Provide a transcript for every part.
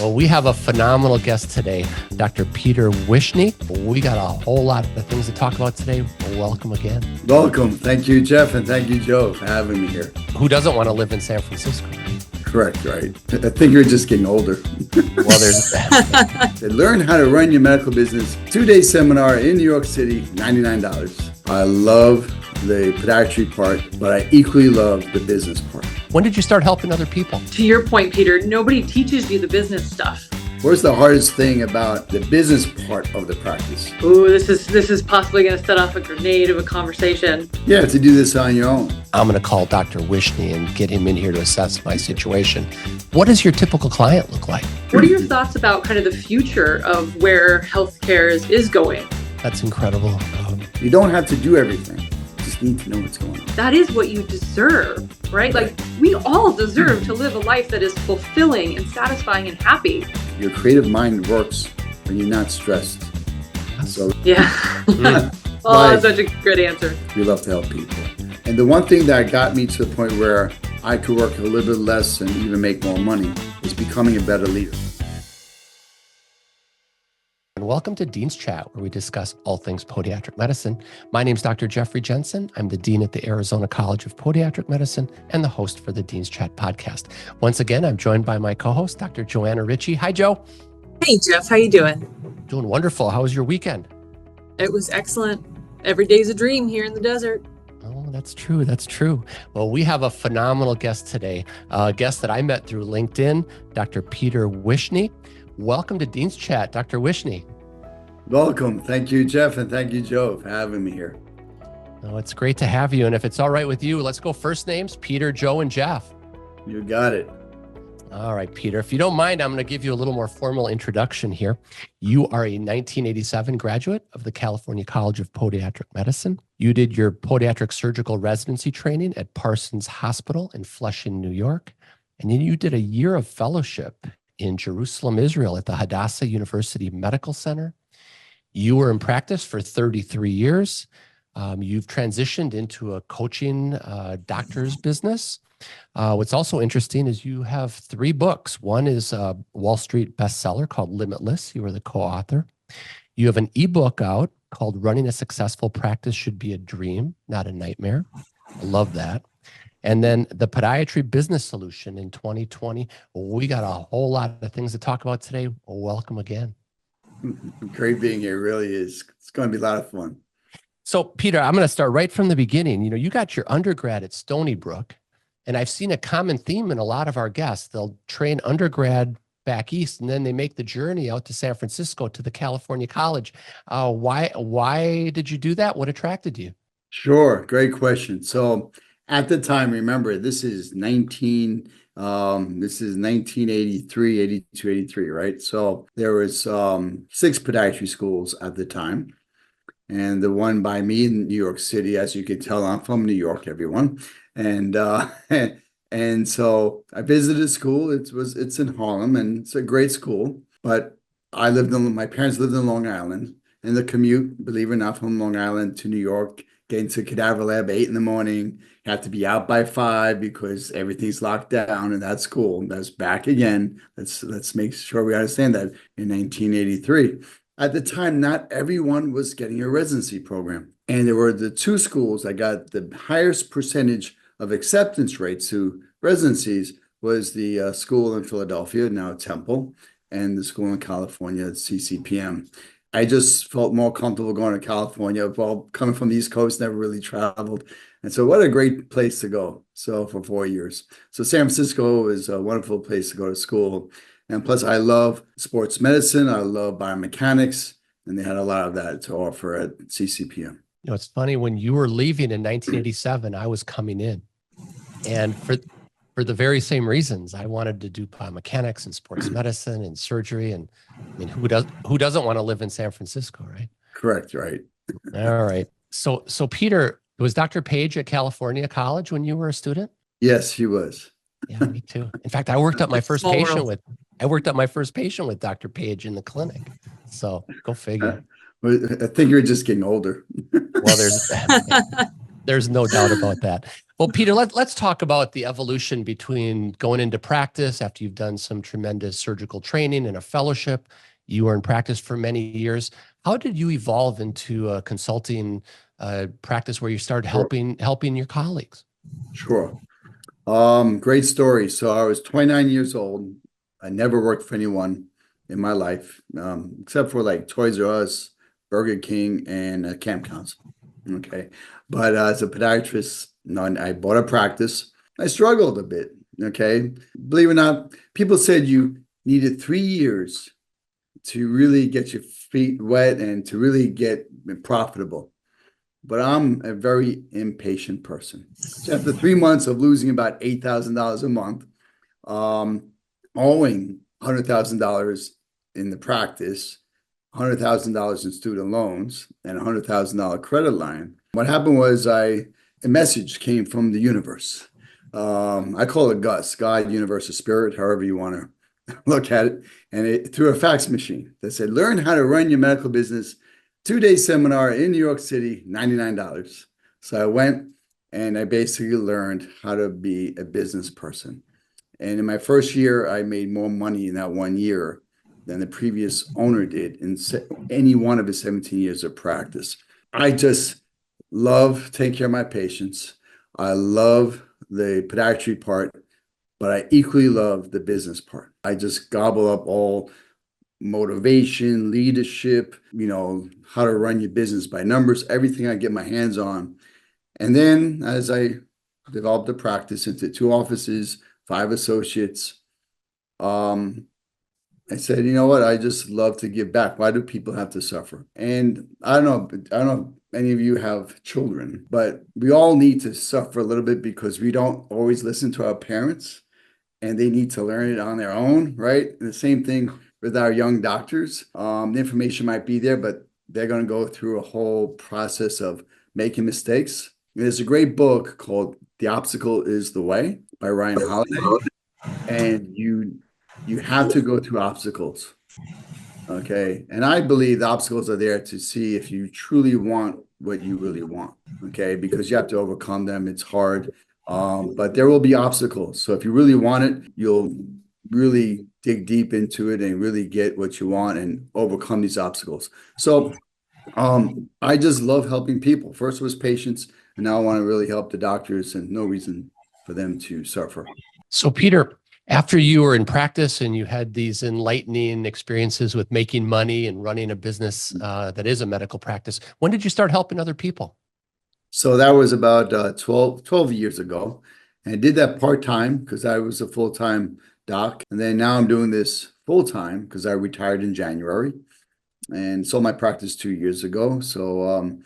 Well, we have a phenomenal guest today, Dr. Peter Wishney. We got a whole lot of things to talk about today. Welcome again. Welcome. Thank you, Jeff, and thank you, Joe, for having me here. Who doesn't want to live in San Francisco? Correct, right. I think you're just getting older. Well, there's that. Learn how to run your medical business. 2-day seminar in New York City, $99. I love the podiatry part, but I equally love the business part. When did you start helping other people? To your point, Peter, nobody teaches you the business stuff. What's the hardest thing about the business part of the practice? Ooh, this is possibly going to set off a grenade of a conversation. Yeah, to do this on your own. I'm going to call Dr. Wishney and get him in here to assess my situation. What does your typical client look like? What are your thoughts about kind of the future of where healthcare is going? That's incredible. You don't have to do everything. You just need to know what's going on. That is what you deserve, right? Like, we all deserve to live a life that is fulfilling and satisfying and happy. Your creative mind works when you're not stressed. So Yeah. Oh, that's such a good answer. we love to help people. And the one thing that got me to the point where I could work a little bit less and even make more money is becoming a better leader. And welcome to Dean's Chat, where we discuss all things podiatric medicine. My name is Dr. Jeffrey Jensen. I'm the Dean at the Arizona College of Podiatric Medicine and the host for the Dean's Chat podcast. Once again, I'm joined by my co-host, Dr. Joanna Ritchie. Hi, Joe. Hey, Jeff, how you doing? Doing wonderful. How was your weekend? It was excellent. Every day's a dream here in the desert. Oh, that's true. That's true. Well, we have a phenomenal guest today, a guest that I met through LinkedIn, Dr. Peter Wishney. Welcome to Dean's Chat, Dr. Wishney. Welcome. Thank you, Jeff, and thank you, Joe, for having me here. Oh, it's great to have you. And if it's all right with you, let's go first names, Peter, Joe, and Jeff. You got it. All right, Peter, if you don't mind, I'm going to give you a little more formal introduction here. You are a 1987 graduate of the California College of Podiatric Medicine. You did your podiatric surgical residency training at Parsons Hospital in Flushing, New York. And then you did a year of fellowship in Jerusalem, Israel at the Hadassah University Medical Center. You were in practice for 33 years. You've transitioned into a coaching doctor's business. What's also interesting is you have 3 books. One is a Wall Street bestseller called Limitless. You were the co-author. You have an ebook out called Running a Successful Practice Should Be a Dream, Not a Nightmare. I love that. And then the Podiatry Business Solution in 2020. We got a whole lot of things to talk about today. Welcome again. Great being here. It really is. It's going to be a lot of fun. So, Peter, I'm going to start right from the beginning. You got your undergrad at Stony Brook, and I've seen a common theme in a lot of our guests. They'll train undergrad back east, and then they make the journey out to San Francisco to the California College. Why did you do that? What attracted you? Sure. Great question. So at the time, remember, this is 1983, 82, 83, right? So there was 6 podiatry schools at the time. And the one by me in New York City, as you can tell, I'm from New York, everyone. And and so I visited school. It's in Harlem, and it's a great school. But my parents lived in Long Island, and the commute, believe it or not, from Long Island to New York, getting to cadaver lab at 8 in the morning, you have to be out by 5 because everything's locked down in that school. That's back again. Let's make sure we understand that in 1983. At the time, not everyone was getting a residency program. And there were the 2 schools that got the highest percentage of acceptance rates to residencies was the school in Philadelphia, now Temple, and the school in California, CCPM. I just felt more comfortable going to California. Well, coming from the East Coast, never really traveled. And so what a great place to go. So for 4 years. So San Francisco is a wonderful place to go to school. And plus, I love sports medicine. I love biomechanics. And they had a lot of that to offer at CCPM. It's funny, when you were leaving in 1987, I was coming in. And for the very same reasons, I wanted to do biomechanics and sports medicine and surgery. And I mean, who doesn't want to live in San Francisco, right? Correct, right. All right. So Peter, was Dr. Page at California College when you were a student? Yes, he was. Yeah, me too. In fact, I worked up my first Small patient world. with Dr. Page in the clinic. So go figure. I think you're just getting older. Well, there's no doubt about that. Well, Peter, let's talk about the evolution between going into practice after you've done some tremendous surgical training and a fellowship. You were in practice for many years. How did you evolve into a consulting practice where you started helping your colleagues? Sure. Great story. So I was 29 years old. I never worked for anyone in my life, except for like Toys R Us, Burger King, and Camp Council. Okay. But as a podiatrist, I bought a practice. I struggled a bit. Okay. Believe it or not, people said you needed 3 years to really get your feet wet and to really get profitable. But I'm a very impatient person. So after 3 months of losing about $8,000 a month, owing $100,000 in the practice, $100,000 in student loans, and $100,000 credit line, what happened was a message came from the universe. I call it Gus, God, universe, or spirit, however you want to look at it. And it through a fax machine that said, learn how to run your medical business. 2-day seminar in New York City, $99. So I went and I basically learned how to be a business person. And in my first year, I made more money in that 1 year than the previous owner did in any one of his 17 years of practice. I just love taking care of my patients. I love the podiatry part, but I equally love the business part. I just gobble up all motivation, leadership, how to run your business by numbers, everything I get my hands on. And then as I developed the practice into 2 offices, 5 associates, I said, you know what? I just love to give back. Why do people have to suffer? And I don't know if any of you have children, but we all need to suffer a little bit because we don't always listen to our parents and they need to learn it on their own, right? And the same thing with our young doctors. The information might be there, but they're going to go through a whole process of making mistakes. And there's a great book called The Obstacle is the Way by Ryan Holiday. And you have to go through obstacles. Okay. And I believe the obstacles are there to see if you truly want what you really want. Okay. Because you have to overcome them. It's hard. But there will be obstacles. So if you really want it, you'll really dig deep into it and really get what you want and overcome these obstacles. So I just love helping people. First was patients, and now I want to really help the doctors, and no reason for them to suffer. So Peter, after you were in practice and you had these enlightening experiences with making money and running a business that is a medical practice, when did you start helping other people? So that was about 12 years ago. And I did that part-time because I was a full-time doc. And then now I'm doing this full-time because I retired in January and sold my practice 2 years ago. So,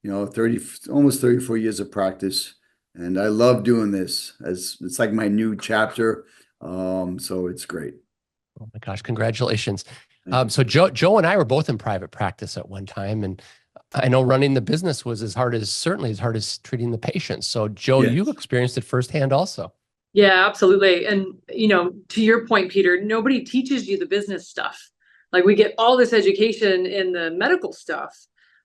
almost 34 years of practice. And I love doing this as it's like my new chapter. So it's great. Oh my gosh, congratulations. So Joe and I were both in private practice at one time, and I know running the business was certainly as hard as treating the patients. So Joe, Yes. you experienced it firsthand also. Yeah, absolutely. And, to your point, Peter, nobody teaches you the business stuff. Like we get all this education in the medical stuff,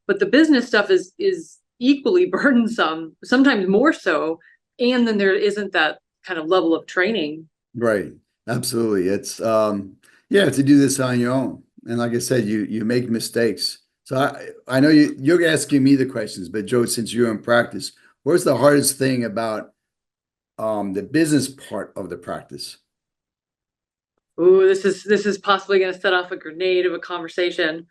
but the business stuff is equally burdensome, sometimes more so. And then there isn't that kind of level of training. Right. Absolutely. It's, you have to do this on your own. And like I said, you make mistakes. So I know you're asking me the questions, but Joe, since you're in practice, what's the hardest thing about the business part of the practice? Ooh, this is possibly going to set off a grenade of a conversation.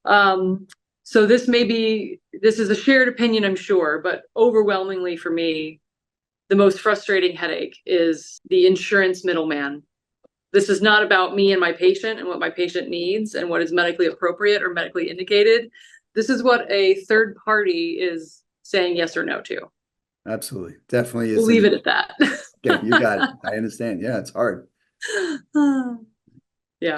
So this is a shared opinion, I'm sure, but overwhelmingly for me, the most frustrating headache is the insurance middleman. This is not about me and my patient and what my patient needs and what is medically appropriate or medically indicated. This is what a third party is saying yes or no to. Absolutely. Definitely. We'll leave it at that. Okay, you got it. I understand. Yeah, it's hard. Yeah.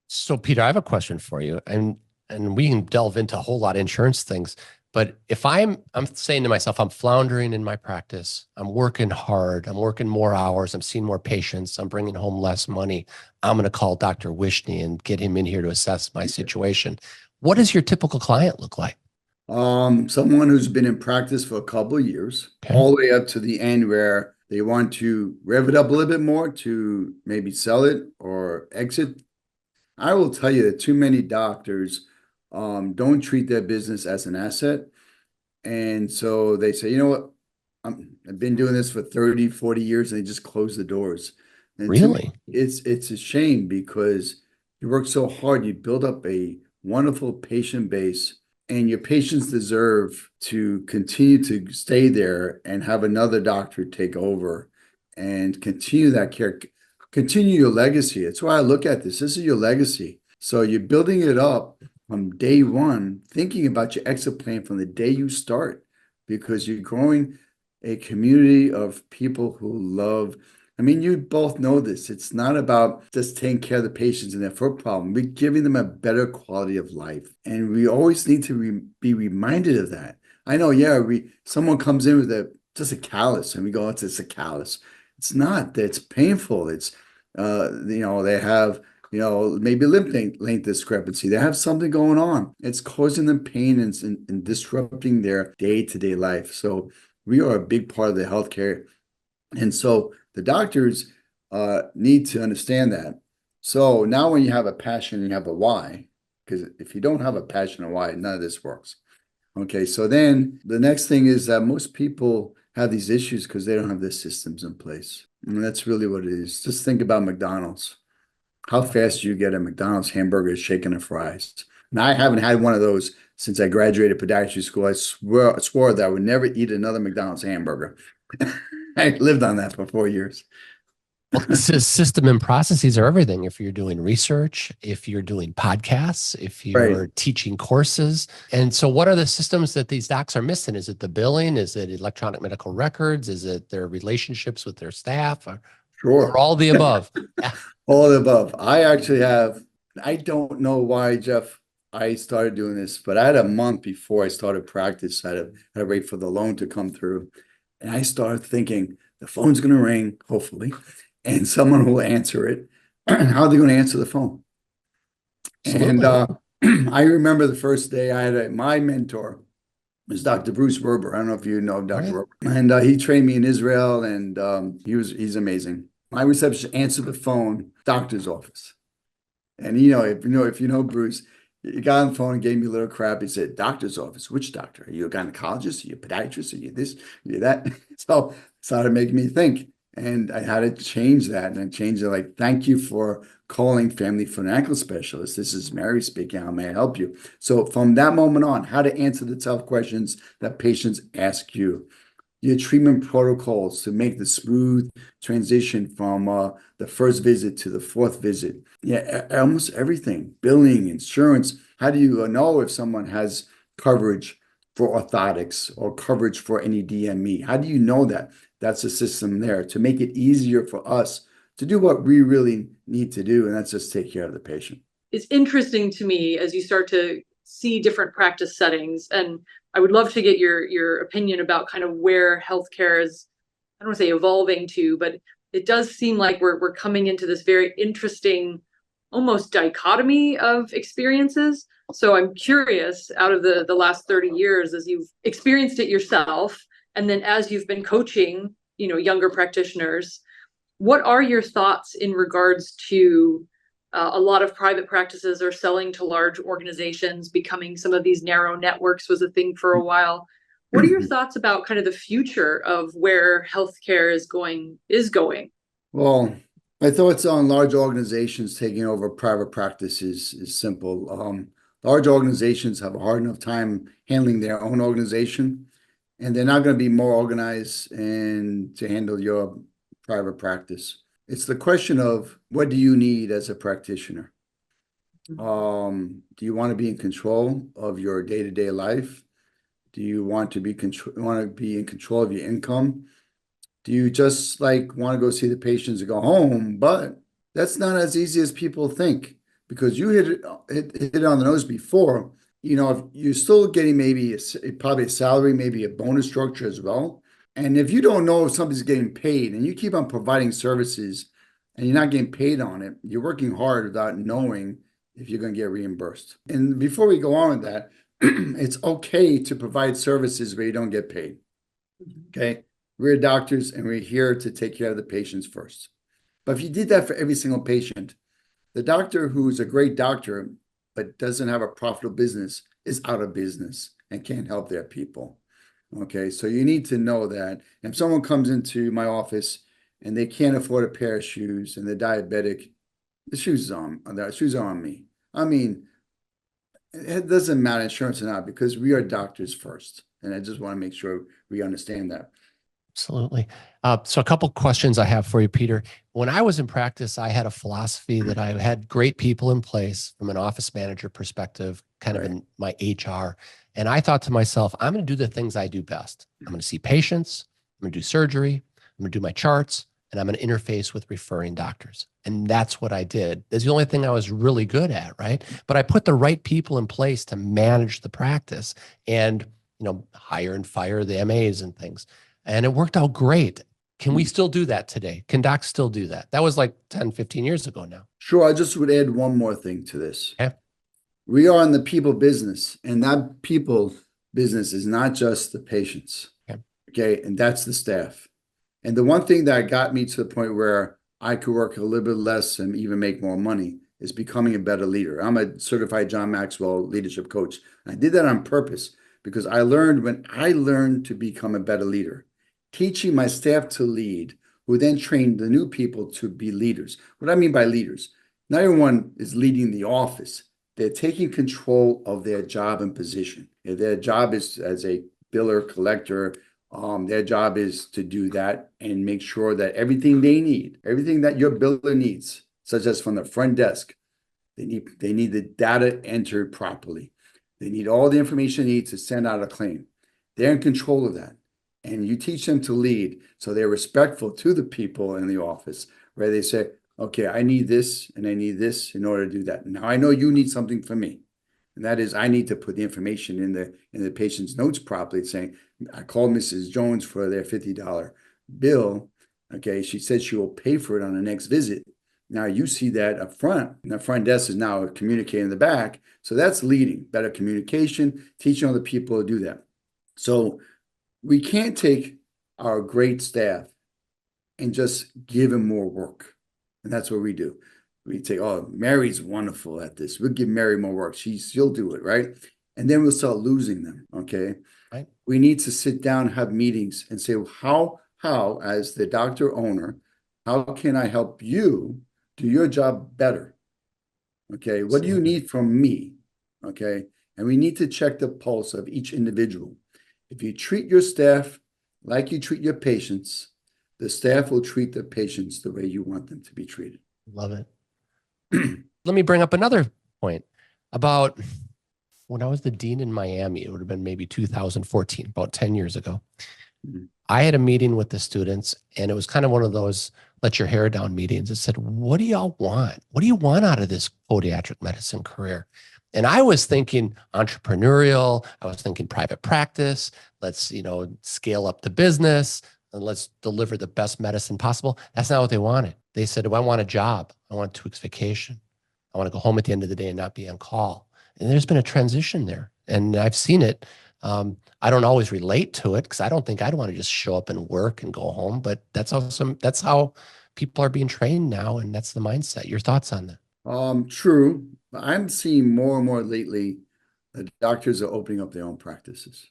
So Peter, I have a question for you, and we can delve into a whole lot of insurance things. But if I'm saying to myself, I'm floundering in my practice, I'm working hard, I'm working more hours, I'm seeing more patients, I'm bringing home less money, I'm going to call Dr. Wishney and get him in here to assess my situation. What does your typical client look like? Someone who's been in practice for a couple of years, Okay. all the way up to the end where they want to rev it up a little bit more to maybe sell it or exit. I will tell you that too many doctors don't treat their business as an asset. And so they say, you know what, I've been doing this for 30, 40 years, and they just close the doors. And to me, Really? it's a shame because you work so hard, you build up a wonderful patient base, and your patients deserve to continue to stay there and have another doctor take over and continue that care, continue your legacy. That's why I look at this. This is your legacy. So you're building it up from day one, thinking about your exit plan from the day you start, because you're growing a community of people who love. I mean, you both know this. It's not about just taking care of the patients and their foot problem. We're giving them a better quality of life. And we always need to be reminded of that. I know, yeah, someone comes in with just a callus and we go, it's just a callus. It's not. It's painful. It's, they have, maybe length discrepancy. They have something going on. It's causing them pain and disrupting their day-to-day life. So we are a big part of the healthcare. And so the doctors need to understand that. So now when you have a passion and you have a why, because if you don't have a passion and why, none of this works. Okay, so then the next thing is that most people have these issues because they don't have their systems in place. And that's really what it is. Just think about McDonald's. How fast do you get a McDonald's hamburger, shaken, and fries? And I haven't had one of those since I graduated podiatry school. I swore that I would never eat another McDonald's hamburger. I lived on that for 4 years. Well, system and processes are everything. If you're doing research, if you're doing podcasts, if you're teaching courses. And so what are the systems that these docs are missing? Is it the billing? Is it electronic medical records? Is it their relationships with their staff? Or all the above? All the above. I don't know why, Jeff, I started doing this, but I had a month before I started practice. I had to wait for the loan to come through. And I started thinking, the phone's going to ring, hopefully, and someone will answer it. How are they going to answer the phone? Absolutely. And I remember the first day I had my mentor was Dr. Bruce Werber. I don't know if you know Dr. Werber. And he trained me in Israel, and he's amazing. My receptionist answered the phone, doctor's office. And if you know Bruce, he got on the phone and gave me a little crap. He said, doctor's office. Which doctor? Are you a gynecologist? Are you a podiatrist? Are you this? Are you that? So it started making me think. And I had to change that. And I changed it like, thank you for calling Family Foot and Ankle Specialist. This is Mary speaking. How may I help you? So from that moment on, how to answer the tough questions that patients ask you. Your treatment protocols to make the smooth transition from the first visit to the fourth visit. Yeah, almost everything. Billing, insurance. How do you know if someone has coverage for orthotics or coverage for any DME? How do you know that? That's a system there to make it easier for us to do what we really need to do, and that's just take care of the patient. It's interesting to me as you start to see different practice settings, and I would love to get your opinion about kind of where healthcare is, I don't want to say evolving to, but it does seem like we're coming into this very interesting, almost dichotomy of experiences. So I'm curious, out of the last 30 years, as you've experienced it yourself, and then as you've been coaching, younger practitioners, what are your thoughts in regards to a lot of private practices are selling to large organizations, becoming some of these narrow networks was a thing for a while. What are your thoughts about kind of the future of where healthcare is going? Well, my thoughts on large organizations taking over private practice is simple. Large organizations have a hard enough time handling their own organization, and they're not going to be more organized and to handle your private practice. It's the question of what do you need as a practitioner? Do you want to be in control of your day-to-day life? Do you want to be in control of your income? Do you just want to go see the patients and go home? But that's not as easy as people think, because you hit it on the nose before. If you're still getting probably a salary, maybe a bonus structure as well. And if you don't know if somebody's getting paid and you keep on providing services and you're not getting paid on it, you're working hard without knowing if you're going to get reimbursed. And before we go on with that, it's okay to provide services where you don't get paid. Okay. We're doctors and we're here to take care of the patients first. But if you did that for every single patient, the doctor who's a great doctor but doesn't have a profitable business is out of business and can't help their people. Okay, so you need to know that. If someone comes into my office and they can't afford a pair of shoes and they're diabetic, the shoes are on me. I mean, it doesn't matter insurance or not because we are doctors first. And I just want to make sure we understand that. Absolutely. So a couple questions I have for you, Peter. When I was in practice, I had a philosophy that I had great people in place from an office manager perspective, kind of in my HR. And I thought to myself, I'm going to do the things I do best. I'm going to see patients. I'm going to do surgery. I'm going to do my charts, and I'm going to interface with referring doctors. And that's what I did. That's the only thing I was really good at, right? But I put the right people in place to manage the practice and, hire and fire the MAs and things. And it worked out great. Can we still do that today? Can docs still do that? That was like 10, 15 years ago now. Sure. I just would add one more thing to this. Okay. We are in the people business, and that people business is not just the patients. Okay. And that's the staff. And the one thing that got me to the point where I could work a little bit less and even make more money is becoming a better leader. I'm a certified John Maxwell leadership coach. I did that on purpose because when I learned to become a better leader, teaching my staff to lead, who then trained the new people to be leaders. What I mean by leaders, not everyone is leading the office. They're taking control of their job and position. If their job is as a biller, collector, their job is to do that and make sure that everything they need, everything that your biller needs, such as from the front desk, they need the data entered properly. They need all the information they need to send out a claim. They're in control of that. And you teach them to lead so they're respectful to the people in the office, where they say, okay, I need this and I need this in order to do that. Now I know you need something from me. And that is, I need to put the information in the patient's notes properly, saying, I called Mrs. Jones for their $50 bill. Okay, she said she will pay for it on the next visit. Now you see that up front, and the front desk is now communicating in the back. So that's leading, better communication, teaching other people to do that. So we can't take our great staff and just give them more work. And that's what we do. We say, oh, Mary's wonderful at this. We'll give Mary more work. She'll do it, right? And then we'll start losing them, okay? Right. We need to sit down, have meetings, and say, how, as the doctor owner, how can I help you do your job better? Okay, what do you need from me? Okay, and we need to check the pulse of each individual. If you treat your staff like you treat your patients, the staff will treat the patients the way you want them to be treated. Love it. Let me bring up another point about when I was the dean in Miami. It would have been maybe 2014, about 10 years ago. Mhm. I had a meeting with the students, and it was kind of one of those let your hair down meetings. It said, what do y'all want? What do you want out of this podiatric medicine career? And I was thinking entrepreneurial. I was thinking private practice. Let's, scale up the business and let's deliver the best medicine possible. That's not what they wanted. They said, I want a job. I want 2 weeks vacation. I want to go home at the end of the day and not be on call. And there's been a transition there, and I've seen it. I don't always relate to it because I don't think I'd want to just show up and work and go home, but that's how people are being trained now. And that's the mindset. Your thoughts on that? True. I'm seeing more and more lately that doctors are opening up their own practices.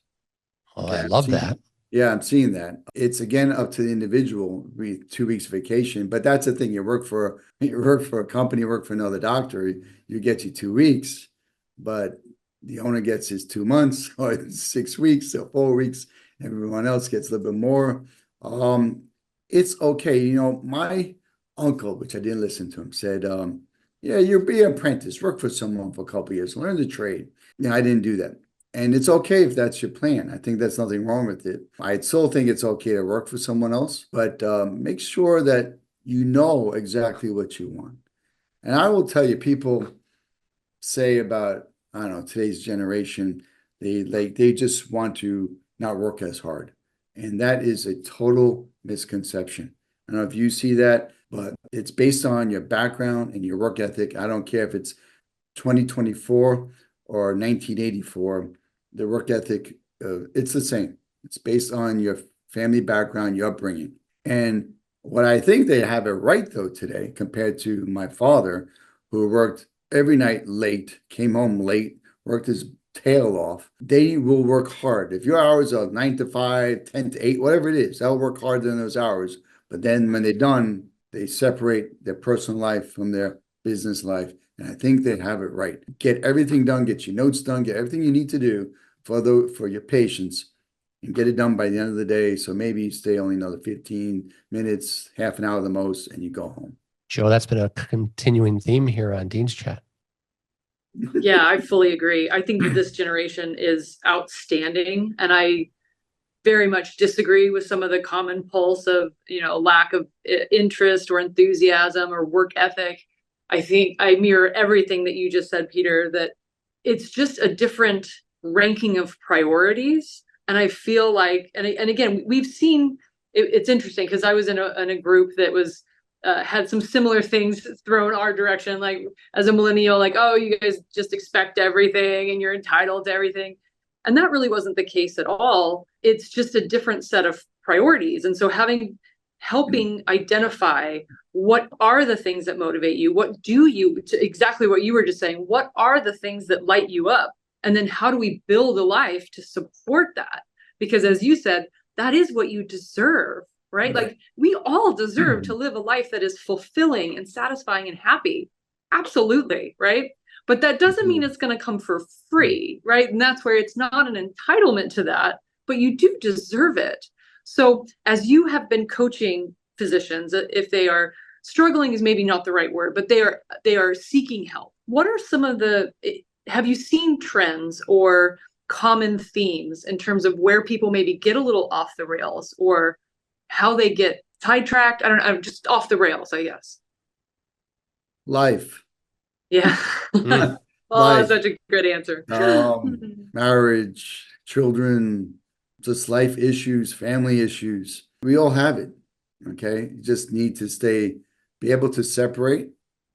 Oh, Okay, I love that. Yeah, I'm seeing that. It's again up to the individual. 2 weeks vacation, but that's the thing. You work for a company, you work for another doctor, you get you 2 weeks, but the owner gets his 2 months or 6 weeks or 4 weeks. Everyone else gets a little bit more. It's okay. My uncle, which I didn't listen to him, said, yeah, you'll be an apprentice, work for someone for a couple of years, learn the trade. Yeah, I didn't do that. And it's okay if that's your plan. I think that's nothing wrong with it. I still think it's okay to work for someone else, but make sure that you know exactly what you want. And I will tell you, people say about, I don't know, today's generation, they just want to not work as hard. And that is a total misconception. I don't know if you see that, but it's based on your background and your work ethic. I don't care if it's 2024 or 1984. the work ethic, it's the same. It's based on your family background, your upbringing. And what I think they have it right though today, compared to my father, who worked every night late, came home late, worked his tail off. They will work hard. If your hours are 9 to 5, 10 to 8, whatever it is, they'll work hard in those hours. But then when they're done, they separate their personal life from their business life. And I think they have it right. Get everything done, get your notes done, get everything you need to do for your patients, and get it done by the end of the day. So maybe you stay only another 15 minutes, half an hour the most, and you go home. Joe, that's been a continuing theme here on Dean's Chat. Yeah, I fully agree. I think that this generation is outstanding, and I very much disagree with some of the common pulse of, lack of interest or enthusiasm or work ethic. I think I mirror everything that you just said, Peter, that it's just a different ranking of priorities. And I feel like, and again, we've seen, it's interesting because I was in a group that was, had some similar things thrown our direction, like as a millennial, like, oh, you guys just expect everything and you're entitled to everything. And that really wasn't the case at all. It's just a different set of priorities. And so helping identify what are the things that motivate you, exactly what you were just saying, what are the things that light you up? And then how do we build a life to support that? Because as you said, that is what you deserve, right? Like we all deserve to live a life that is fulfilling and satisfying and happy. Absolutely, right? But that doesn't mean it's going to come for free, right? And that's where it's not an entitlement to that, but you do deserve it. So as you have been coaching physicians, if they are struggling is maybe not the right word, but they are seeking help. What are some of have you seen trends or common themes in terms of where people maybe get a little off the rails or how they get sidetracked? I don't know, I'm just off the rails, I guess. Life. Yeah. Mm. Oh, such a good answer. Marriage, children, just life issues, family issues. We all have it. Okay. You just need to be able to separate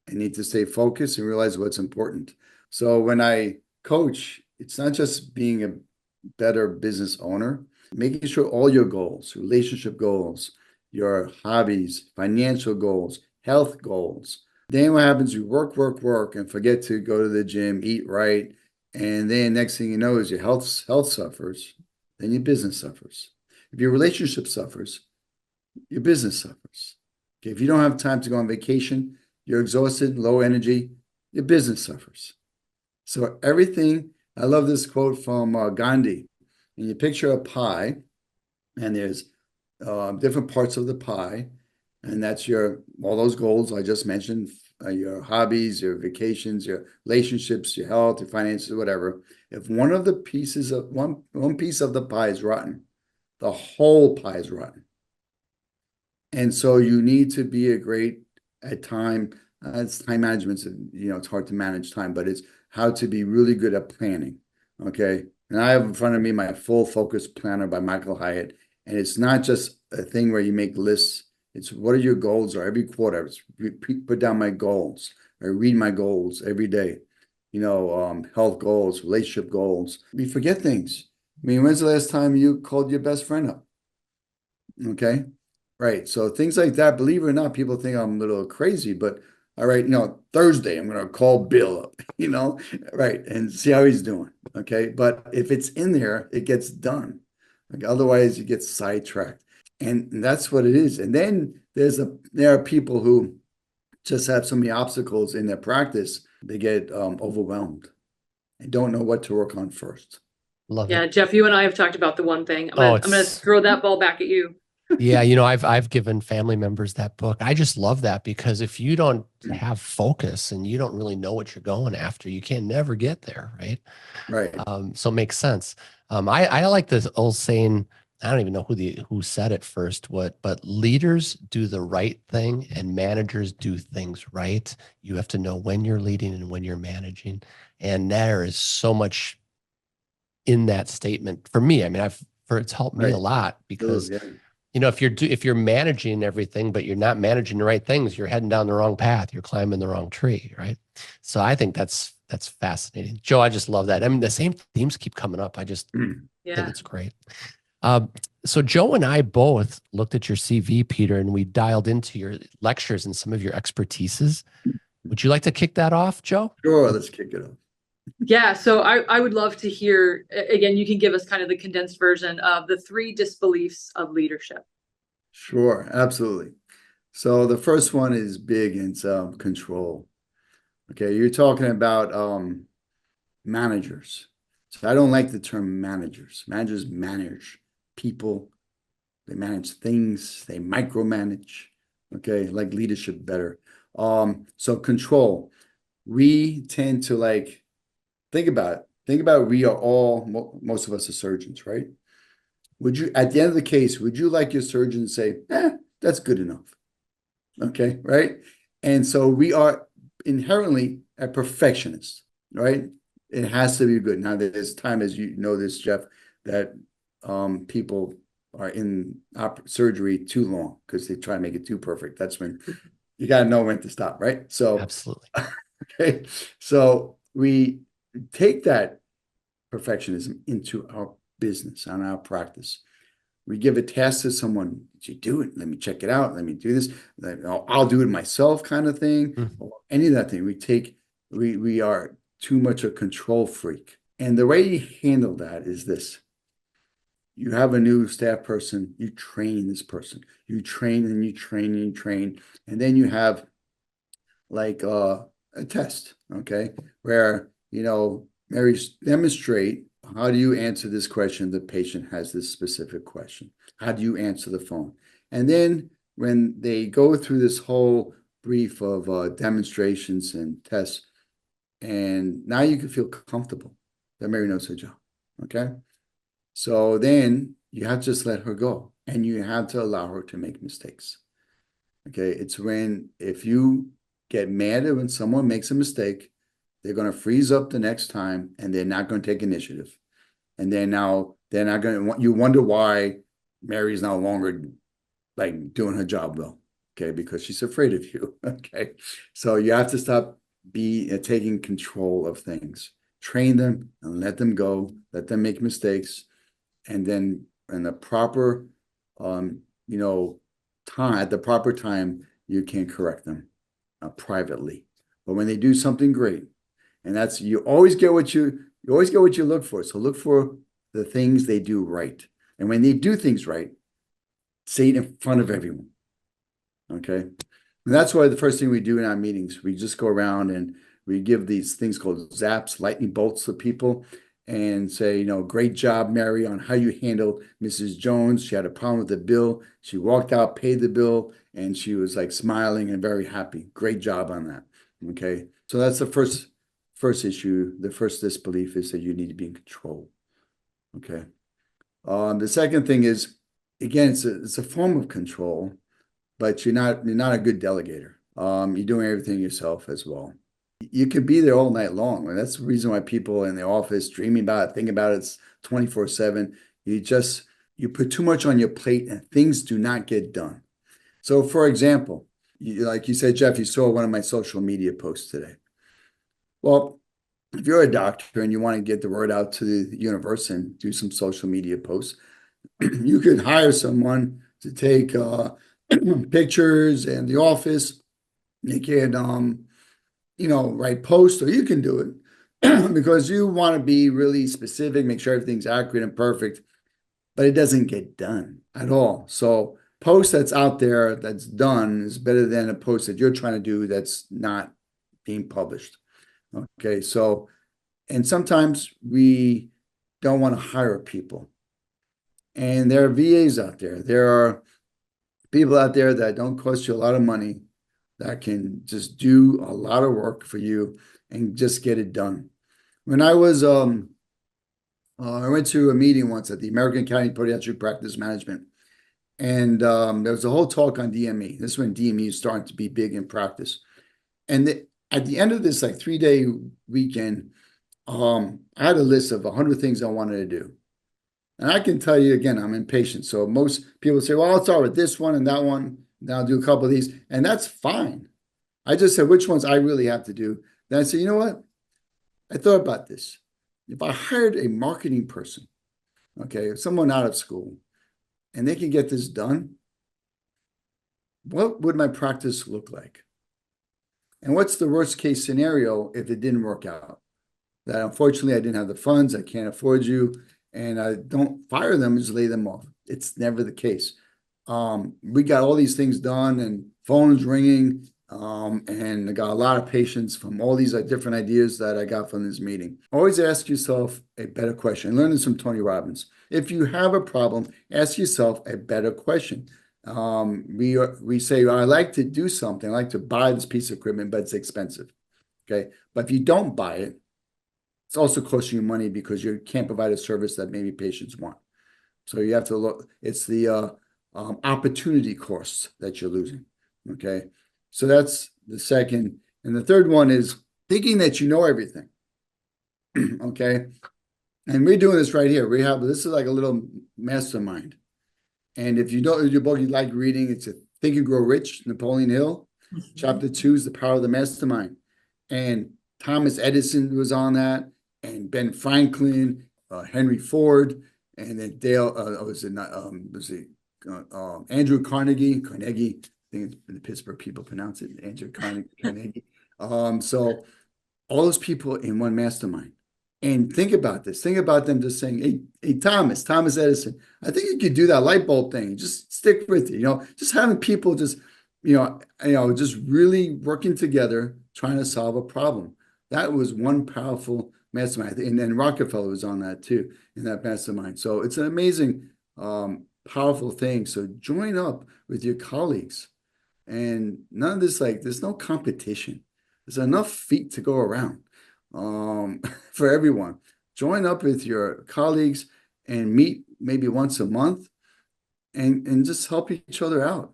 and need to stay focused and realize what's important. So when I coach, it's not just being a better business owner, making sure all your goals, relationship goals, your hobbies, financial goals, health goals. Then what happens, you work, and forget to go to the gym, eat right. And then next thing you know is your health suffers, then your business suffers. If your relationship suffers, your business suffers. Okay, if you don't have time to go on vacation, you're exhausted, low energy, your business suffers. So everything, I love this quote from Gandhi. And you picture a pie, and there's different parts of the pie. And that's all those goals I just mentioned, your hobbies, your vacations, your relationships, your health, your finances, whatever. If one of the pieces of one piece of the pie is rotten, the whole pie is rotten. And so you need to be at time. It's time management. It's hard to manage time, but it's how to be really good at planning. Okay. And I have in front of me my Full Focus Planner by Michael Hyatt. And it's not just a thing where you make lists. It's what are your goals, or every quarter, put down my goals. I read my goals every day, health goals, relationship goals. We forget things. I mean, when's the last time you called your best friend up? Okay. Right. So things like that, believe it or not, people think I'm a little crazy, but all right, Thursday, I'm going to call Bill up, right, and see how he's doing. Okay. But if it's in there, it gets done. Like, otherwise, you get sidetracked. And that's what it is. And then there are people who just have so many obstacles in their practice, they get overwhelmed and don't know what to work on first. Love Yeah, it. Jeff, you and I have talked about the one thing. I'm gonna throw that ball back at you. Yeah, I've given family members that book. I just love that, because if you don't have focus and you don't really know what you're going after, you can never get there, right? Right. So it makes sense. I like this old saying. I don't even know who said it first. But leaders do the right thing and managers do things right. You have to know when you're leading and when you're managing, and there is so much in that statement for me. I mean, it's helped me a lot, because if you're managing everything, but you're not managing the right things, you're heading down the wrong path. You're climbing the wrong tree, right? So I think that's That's fascinating. Joe, I just love that. I mean, the same themes keep coming up. I just think Yeah. it's great. So Joe and I both looked at your CV, Peter, and we dialed into your lectures and some of your expertises. Would you like to kick that off, Joe? Sure, let's kick it off. Yeah, so I would love to hear, again, you can give us kind of the condensed version of the 3 disbeliefs of leadership. Sure, absolutely. So the first one is big, and it's control. Okay, you're talking about managers. So I don't like the term managers. Managers manage people, they manage things, they micromanage. Okay, like leadership better. So control. We tend to like think about it. Think about we are all most of us are surgeons, right? Would you, at the end of the case, would you like your surgeon to say, that's good enough? Okay, right? And so we are inherently a perfectionist, right? It has to be good. Now, there's time, as you know this, Jeff, that people are in surgery too long because they try to make it too perfect. That's when you got to know when to stop, right? So, Absolutely. okay, so we take that perfectionism into our business and our practice. We give a task to someone. Did you do it? Let me check it out. Let me do this. I'll do it myself, kind of thing, or any of that thing. We are too much a control freak. And the way you handle that is this. You have a new staff person, you train this person. You train and you train and you train. And then you have like a test, okay, where, Mary, demonstrate how do you answer this question? The patient has this specific question. How do you answer the phone? And then when they go through this whole brief of demonstrations and tests, and now you can feel comfortable that Mary knows her job, okay? So then you have to just let her go, and you have to allow her to make mistakes, okay? It's if you get mad at when someone makes a mistake, they're going to freeze up the next time, and they're not going to take initiative. And then now they're not going to, you wonder why Mary's no longer like doing her job well, okay? Because she's afraid of you, okay? So you have to stop taking control of things. Train them and let them go, let them make mistakes. And then in the proper, time, at the proper time, you can correct them privately. But when they do something great, and that's, you always get what you look for. So look for the things they do right. And when they do things right, say it in front of everyone. Okay. And that's why the first thing we do in our meetings, we just go around and we give these things called zaps, lightning bolts to people, and say, great job, Mary, on how you handled Mrs. Jones. She had a problem with the bill. She walked out, paid the bill, and she was like smiling and very happy. Great job on that. Okay. So that's the first issue. The first disbelief is that you need to be in control. Okay. The second thing is, again, it's a form of control, but you're not a good delegator. You're doing everything yourself as well. You could be there all night long. And that's the reason why people in the office dreaming about it, thinking about it, it's 24/7. You put too much on your plate and things do not get done. So for example, like you said, Jeff, you saw one of my social media posts today. Well, if you're a doctor and you want to get the word out to the universe and do some social media posts, you could hire someone to take pictures in the office. They can, write posts, or you can do it because you want to be really specific, make sure everything's accurate and perfect, but it doesn't get done at all. So post that's out there that's done is better than a post that you're trying to do that's not being published. Okay, so, and sometimes we don't want to hire people. And there are VAs out there. There are people out there that don't cost you a lot of money that can just do a lot of work for you and just get it done. When I was, I went to a meeting once at the American Academy of Podiatric Practice Management, and there was a whole talk on DME. This is when DME is starting to be big in practice. And at the end of this like 3-day weekend, I had a list of 100 things I wanted to do. And I can tell you again, I'm impatient. So most people say, well, I'll start with this one and that one. Then I'll do a couple of these. And that's fine. I just said which ones I really have to do. Then I said, you know what? I thought about this. If I hired a marketing person, okay, someone out of school, and they can get this done, what would my practice look like? And what's the worst case scenario if it didn't work out? That unfortunately I didn't have the funds, I can't afford you, and I don't fire them, just lay them off. It's never the case. We got all these things done and phones ringing, and I got a lot of patience from all these different ideas that I got from this meeting. Always ask yourself a better question. Learn this from Tony Robbins. If you have a problem, ask yourself a better question. We say, I like to do something, I like to buy this piece of equipment, but it's expensive. Okay. But if you don't buy it, it's also costing you money because you can't provide a service that maybe patients want. So you have to look, it's the opportunity costs that you're losing. Okay. So that's the second. And the third one is thinking that you know everything. Okay. And we're doing this right here. This is like a little mastermind. And if you don't read your book, you like reading, it's a Think and Grow Rich, Napoleon Hill. Chapter 2 is The Power of the Mastermind. And Thomas Edison was on that, and Ben Franklin, Henry Ford, and then Andrew Carnegie. I think it's the Pittsburgh people pronounce it, Andrew Carnegie. So all those people in one mastermind. And think about this. Think about them just saying, hey, Thomas Edison, I think you could do that light bulb thing. Just stick with it. Just having people just really working together, trying to solve a problem. That was one powerful mastermind. And then Rockefeller was on that too, in that mastermind. So it's an amazing, powerful thing. So join up with your colleagues. And none of this, there's no competition. There's enough feet to go around. For everyone. Join up with your colleagues and meet maybe once a month and just help each other out.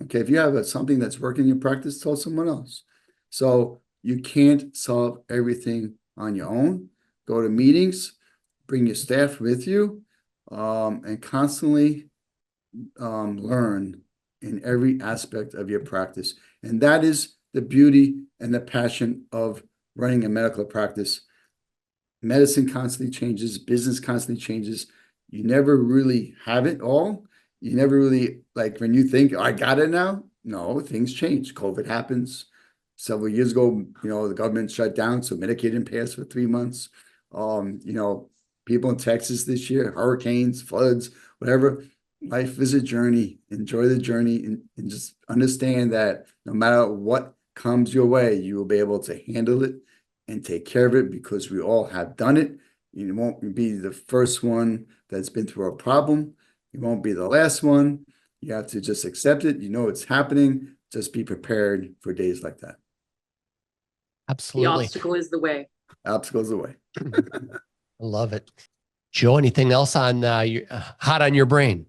Okay, if you have something that's working in your practice, tell someone else. So you can't solve everything on your own. Go to meetings, bring your staff with you, and constantly learn in every aspect of your practice. And that is the beauty and the passion of running a medical practice. Medicine constantly changes, business constantly changes. You never really have it all. You never really, when you think, I got it now. No, things change. COVID happens. Several years ago, the government shut down, so Medicaid didn't pay us for 3 months. People in Texas this year, hurricanes, floods, whatever. Life is a journey. Enjoy the journey and just understand that no matter what comes your way, you will be able to handle it and take care of it because we all have done it. You won't be the first one that's been through a problem. You won't be the last one. You have to just accept it. It's happening. Just be prepared for days like that. Absolutely. The obstacle is the way. Obstacle is the way. I love it. Joe, anything else on hot on your brain?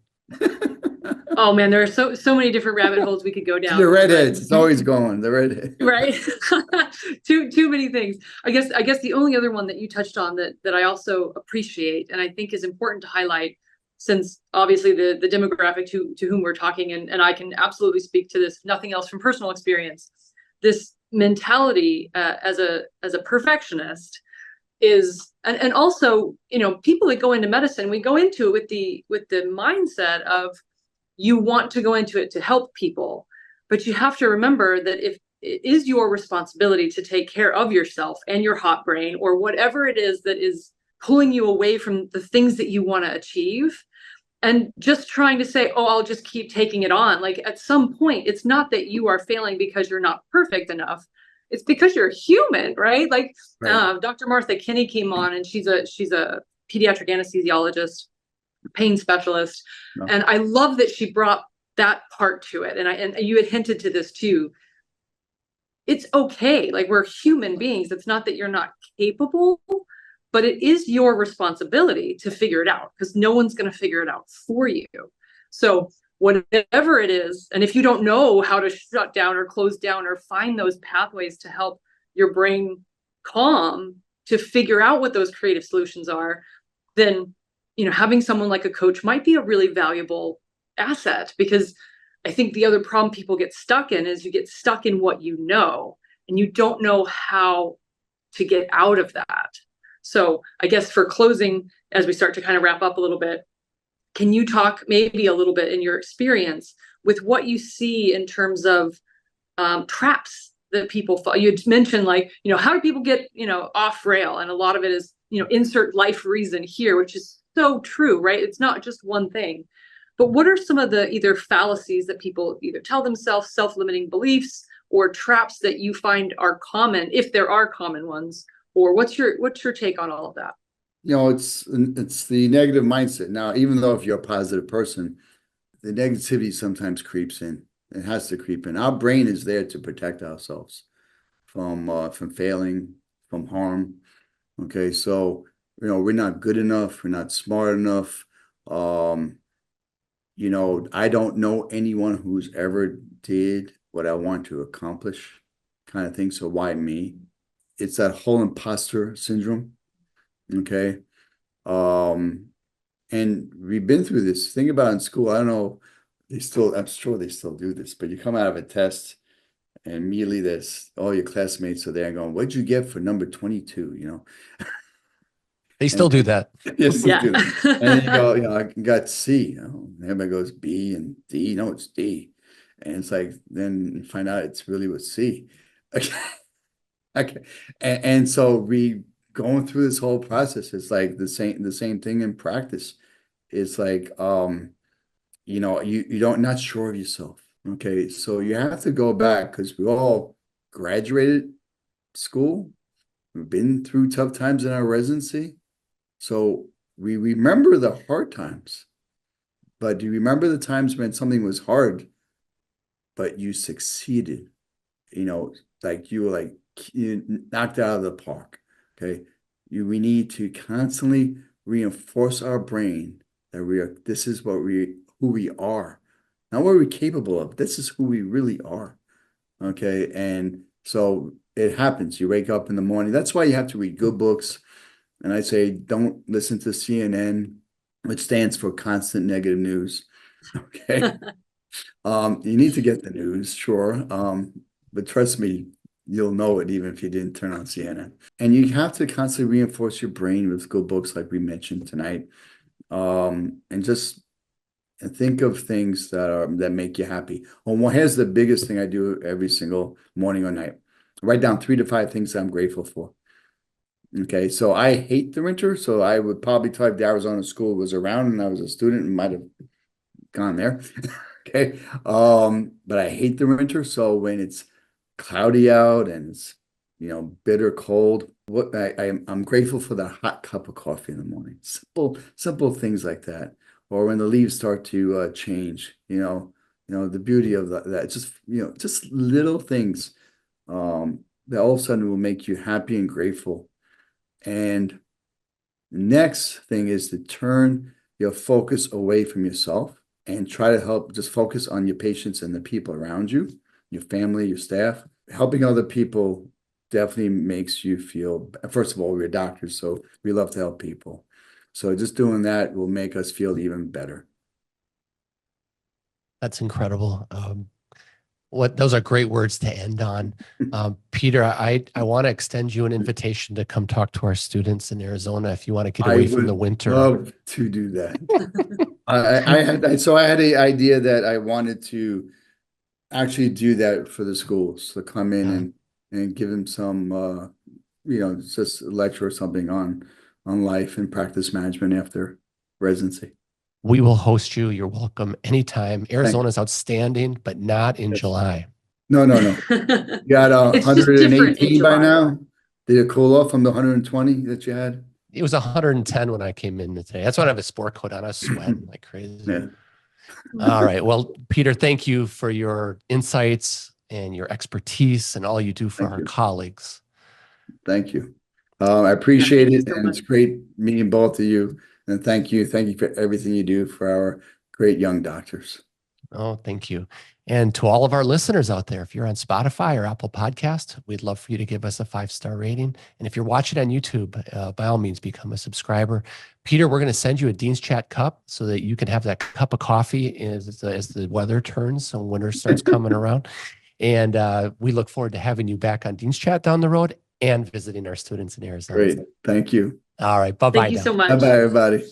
Oh man, there are so many different rabbit holes we could go down. The redheads, it's always going. The redhead. Right. Too many things. I guess the only other one that you touched on that I also appreciate and I think is important to highlight, since obviously the demographic to whom we're talking, and I can absolutely speak to this, nothing else from personal experience. This mentality as a perfectionist is, and also, people that go into medicine, we go into it with the mindset of, you want to go into it to help people, but you have to remember that if it is your responsibility to take care of yourself and your hot brain or whatever it is that is pulling you away from the things that you want to achieve, and just trying to say, oh, I'll just keep taking it on. At some point, it's not that you are failing because you're not perfect enough. It's because you're human, right? Right. Dr. Martha Kinney came on, and she's a pediatric anesthesiologist, pain specialist. No. And I love that she brought that part to it. And you had hinted to this too. It's okay. We're human beings. It's not that you're not capable, but it is your responsibility to figure it out because no one's going to figure it out for you. So whatever it is, and if you don't know how to shut down or close down or find those pathways to help your brain calm to figure out what those creative solutions are, then having someone like a coach might be a really valuable asset, because I think the other problem people get stuck in is you get stuck in what you know, and you don't know how to get out of that. So I guess for closing, as we start to kind of wrap up a little bit, can you talk maybe a little bit in your experience with what you see in terms of traps that people fall? You mentioned, like, how do people get, off rail? And a lot of it is, insert life reason here, which is so true, right? It's not just one thing. But what are some of the either fallacies that people either tell themselves, self-limiting beliefs, or traps that you find are common, if there are common ones? Or what's your take on all of that? It's the negative mindset. Now, even though if you're a positive person, the negativity sometimes creeps in. It has to creep in. Our brain is there to protect ourselves from failing, from harm. Okay, so we're not good enough. We're not smart enough. I don't know anyone who's ever did what I want to accomplish, kind of thing. So why me? It's that whole imposter syndrome. Okay. And we've been through this. Think about in school. I don't know. I'm sure they still do this, but you come out of a test and immediately all your classmates are there going, "What'd you get for number 22?" They still do that. Yes, Yeah. do that. And then you go, I got C. Everybody goes B and D. No, it's D. And it's like, then you find out it's really with C. Okay. And so we going through this whole process. It's like the same thing in practice. It's like, you don't not sure of yourself. Okay. So you have to go back because we all graduated school. We've been through tough times in our residency. So we remember the hard times, but do you remember the times when something was hard, but you succeeded? Like you were like knocked out of the park. Okay. We need to constantly reinforce our brain that this is who we are, not what we're capable of. This is who we really are. Okay. And so it happens. You wake up in the morning. That's why you have to read good books. And I say, don't listen to CNN, which stands for constant negative news. Okay. You need to get the news, sure. But trust me, you'll know it even if you didn't turn on CNN. And you have to constantly reinforce your brain with good books like we mentioned tonight. And just think of things that make you happy. Well, here's the biggest thing I do every single morning or night. Write down 3 to 5 things I'm grateful for. Okay, so I hate the winter, so I would probably tell if the Arizona school was around and I was a student and might have gone there. Okay, but I hate the winter. So when it's cloudy out and it's bitter cold, I'm grateful for the hot cup of coffee in the morning. Simple things like that. Or when the leaves start to change, the beauty of that. Just little things that all of a sudden will make you happy and grateful. And the next thing is to turn your focus away from yourself and try to just focus on your patients and the people around you, your family, your staff. Helping other people definitely makes you feel, first of all, we're doctors, so we love to help people. So just doing that will make us feel even better. That's incredible. Those are great words to end on. Peter, I want to extend you an invitation to come talk to our students in Arizona if you want to get away from the winter. I would love to do that. I had the idea that I wanted to actually do that for the schools, to come in and give them some, just a lecture or something on life and practice management after residency. We will host you. You're welcome anytime. Arizona is outstanding, but not in July. No. You got 118 by now. Did it cool off from the 120 that you had? It was 110 when I came in today. That's why I have a sport coat on. I was sweating like crazy. Yeah. All right. Well, Peter, thank you for your insights and your expertise and all you do for our colleagues. Thank you. I appreciate it. And it's great meeting both of you. And thank you. Thank you for everything you do for our great young doctors. Oh, thank you. And to all of our listeners out there, if you're on Spotify or Apple Podcast, we'd love for you to give us a 5-star rating. And if you're watching on YouTube, by all means, become a subscriber. Peter, we're going to send you a Dean's Chat cup so that you can have that cup of coffee as the weather turns, so winter starts coming around. And we look forward to having you back on Dean's Chat down the road and visiting our students in Arizona. Great. Thank you. All right. Bye-bye. Thank you so much. Bye-bye, everybody.